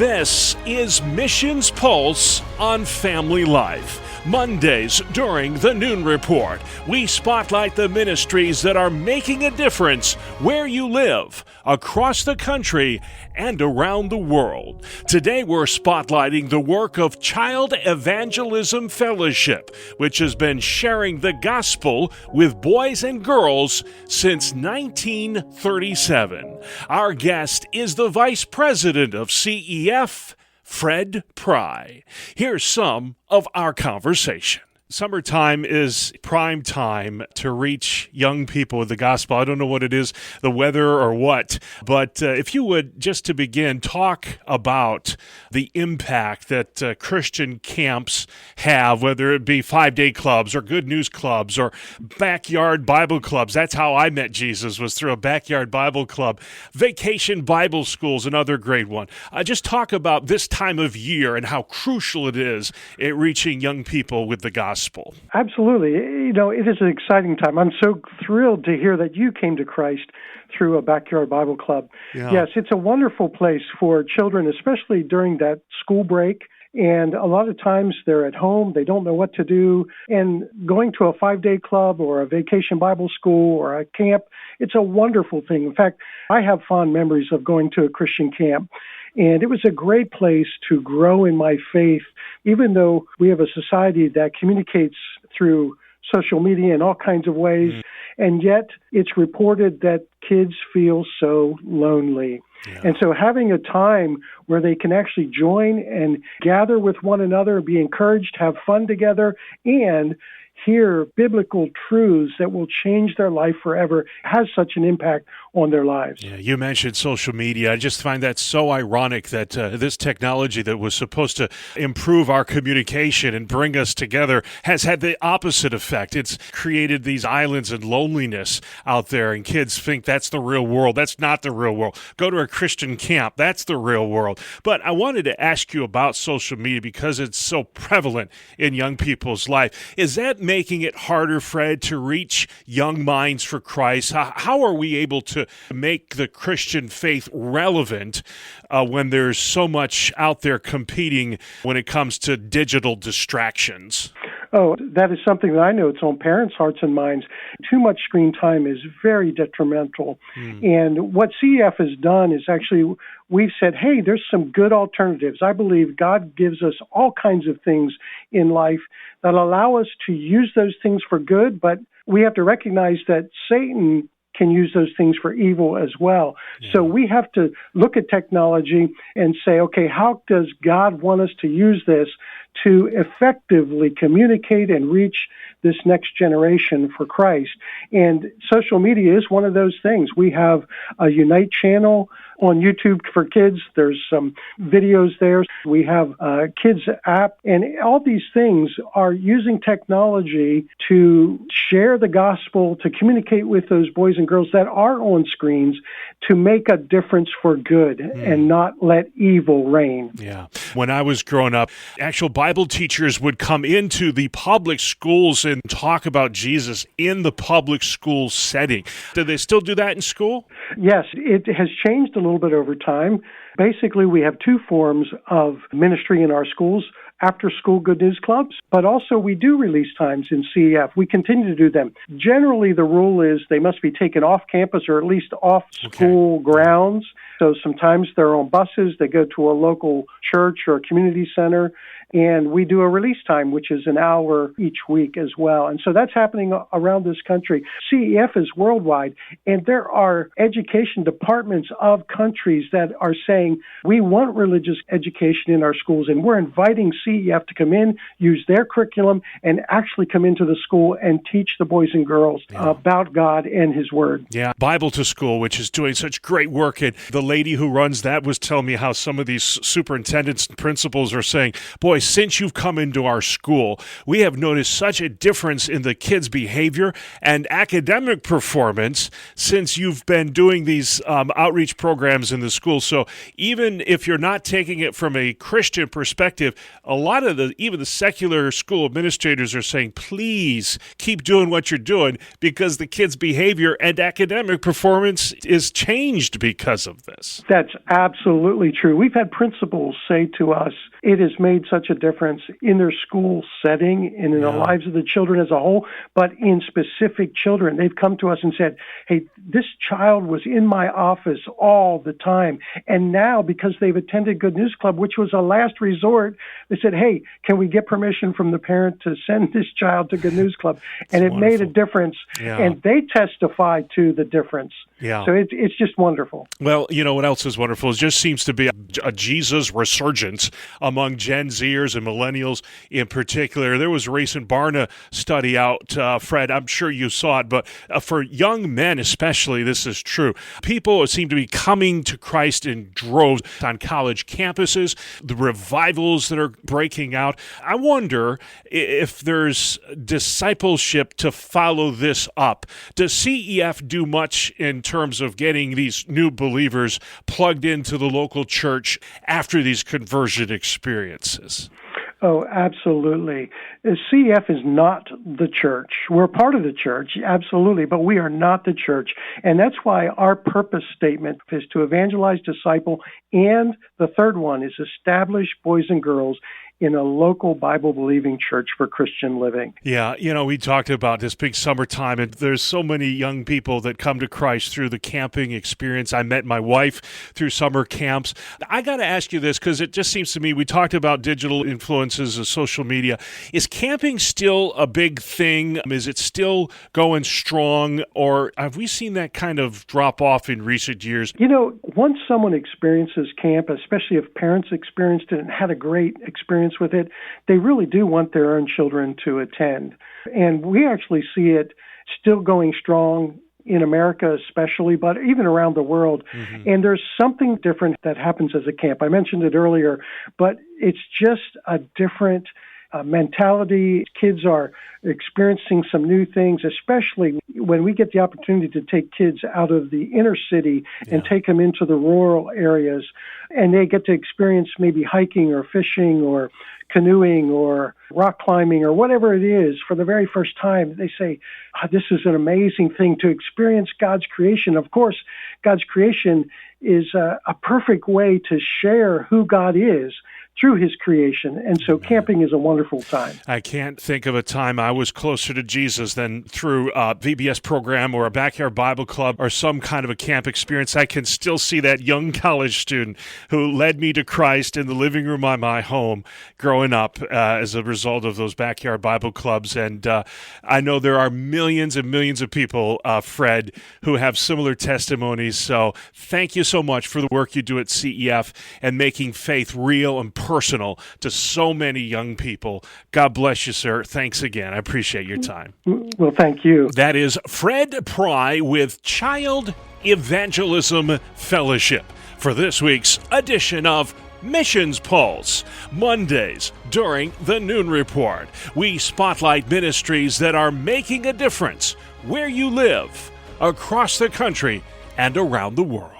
This is Missions Pulse on Family Life. Mondays during the Noon Report, we spotlight the ministries that are making a difference where you live, across the country, and around the world. Today we're spotlighting the work of Child Evangelism Fellowship, which has been sharing the gospel with boys and girls since 1937. Our guest is the Vice President of CEF, Fred Pry. Here's some of our conversation. Summertime is prime time to reach young people with the gospel. I don't know what it is, the weather or what, but if you would, just to begin, talk about the impact that Christian camps have, whether it be 5-day clubs or good news clubs or backyard Bible clubs. That's how I met Jesus, was through a backyard Bible club. Vacation Bible schools, another great one. Just talk about this time of year and how crucial it is at reaching young people with the gospel. Absolutely. It is an exciting time. I'm so thrilled to hear that you came to Christ through a backyard Bible club. Yeah. Yes, it's a wonderful place for children, especially during that school break. And a lot of times they're at home, they don't know what to do. And going to a 5-day club or a vacation Bible school or a camp, it's a wonderful thing. In fact, I have fond memories of going to a Christian camp. And it was a great place to grow in my faith, even though we have a society that communicates through social media in all kinds of ways. And yet it's reported that kids feel so lonely. Yeah. And so having a time where they can actually join and gather with one another, be encouraged, have fun together, and hear biblical truths that will change their life forever has such an impact on their lives. Yeah, you mentioned social media. I just find that so ironic that this technology that was supposed to improve our communication and bring us together has had the opposite effect. It's created these islands of loneliness out there, and kids think that's the real world. That's not the real world. Go to a Christian camp. That's the real world. But I wanted to ask you about social media because it's so prevalent in young people's life. Is that making it harder, Fred, to reach young minds for Christ? How are we able to make the Christian faith relevant when there's so much out there competing when it comes to digital distractions? Oh, that is something that I know it's on parents' hearts and minds. Too much screen time is very detrimental. And what CEF has done is actually, we've said, hey, there's some good alternatives. I believe God gives us all kinds of things in life that allow us to use those things for good, but we have to recognize that Satan can use those things for evil as well. Yeah. So we have to look at technology and say, okay, how does God want us to use this to effectively communicate and reach this next generation for Christ? And social media is one of those things. We have a Unite channel on YouTube for kids. There's some videos there. We have a kids app, and all these things are using technology to share the gospel, to communicate with those boys and girls that are on screens, to make a difference for good and not let evil reign. Yeah. When I was growing up, actual Bible teachers would come into the public schools and talk about Jesus in the public school setting. Do they still do that in school? Yes, it has changed a little bit over time. Basically, we have two forms of ministry in our schools: after-school good news clubs, but also we do release times in CEF. We continue to do them. Generally, the rule is they must be taken off campus or at least off school grounds. So sometimes they're on buses. They go to a local church or a community center, and we do a release time, which is an hour each week as well. And so that's happening around this country. CEF is worldwide, and there are education departments of countries that are saying, we want religious education in our schools, and we're inviting CEF to come in, use their curriculum, and actually come into the school and teach the boys and girls about God and His Word. Yeah, Bible to School, which is doing such great work. And the lady who runs that was telling me how some of these superintendents and principals are saying, boy, since you've come into our school, we have noticed such a difference in the kids' behavior and academic performance since you've been doing these outreach programs in the school. So even if you're not taking it from a Christian perspective, a lot of even the secular school administrators are saying, please keep doing what you're doing because the kids' behavior and academic performance is changed because of this. That's absolutely true. We've had principals say to us, it has made such a difference in their school setting and in the lives of the children as a whole, but in specific children. They've come to us and said, hey, this child was in my office all the time. And now, because they've attended Good News Club, which was a last resort, they said, hey, can we get permission from the parent to send this child to Good News Club? And it made a difference. Yeah. And they testify to the difference. Yeah. So it's just wonderful. Well, you know what else is wonderful? It just seems to be a Jesus resurgence among Gen Zers and millennials in particular. There was a recent Barna study out, Fred, I'm sure you saw it, but for young men especially, this is true. People seem to be coming to Christ in droves on college campuses, the revivals that are breaking out. I wonder if there's discipleship to follow this up. Does CEF do much in terms of getting these new believers plugged into the local church after these conversion experiences? Oh, absolutely. CEF is not the church. We're part of the church, absolutely, but we are not the church. And that's why our purpose statement is to evangelize, disciple, and the third one is establish boys and girls in a local Bible-believing church for Christian living. Yeah, you know, we talked about this big summertime, and there's so many young people that come to Christ through the camping experience. I met my wife through summer camps. I got to ask you this, because it just seems to me, we talked about digital influences of social media. Is camping still a big thing? Is it still going strong, or have we seen that kind of drop off in recent years? You know, once someone experiences camp, especially if parents experienced it and had a great experience with it, they really do want their own children to attend. And we actually see it still going strong in America especially, but even around the world. Mm-hmm. And there's something different that happens as a camp. I mentioned it earlier, but it's just a different mentality. Kids are experiencing some new things, especially when we get the opportunity to take kids out of the inner city and take them into the rural areas, and they get to experience maybe hiking or fishing or canoeing or rock climbing or whatever it is for the very first time. They say, this is an amazing thing to experience God's creation. Of course, God's creation is a perfect way to share who God is through his creation. And so camping is a wonderful time. I can't think of a time I was closer to Jesus than through a VBS program or a backyard Bible club or some kind of a camp experience. I can still see that young college student who led me to Christ in the living room of my home growing up as a result of those backyard Bible clubs. And I know there are millions and millions of people, Fred, who have similar testimonies. So thank you so much for the work you do at CEF and making faith real and personal to so many young people. God bless you, sir. Thanks again. I appreciate your time. Well, thank you. That is Fred Pry with Child Evangelism Fellowship for this week's edition of Missions Pulse. Mondays during the Noon Report, we spotlight ministries that are making a difference where you live, across the country and around the world.